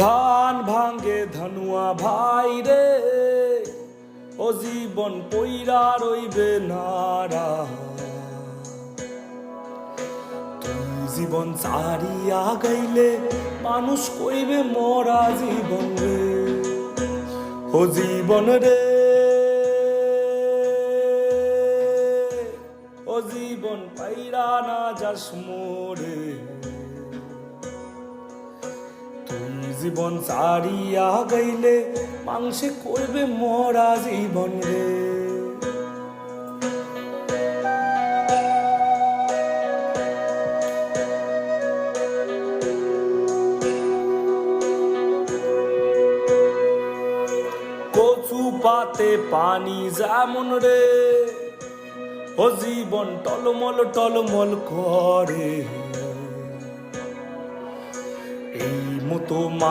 ধান ভাঙ্গে ধানুয়া ভাই রে, ও জীবন পইরা রইবে নারা। তুই জীবন ছাড়িয়া গাইলে মানুষ কইবে মরা জীবন রে, ও জীবন রে, ও জীবন পাইরা না যাস মোরে। তুই জীবন ছাড়িয়া গাইলে মানুষে কইবে মরা জীবন রে। কচু পাতে পানি যেমন রে, ও জীবন টলমল টলমল করে। এই মতো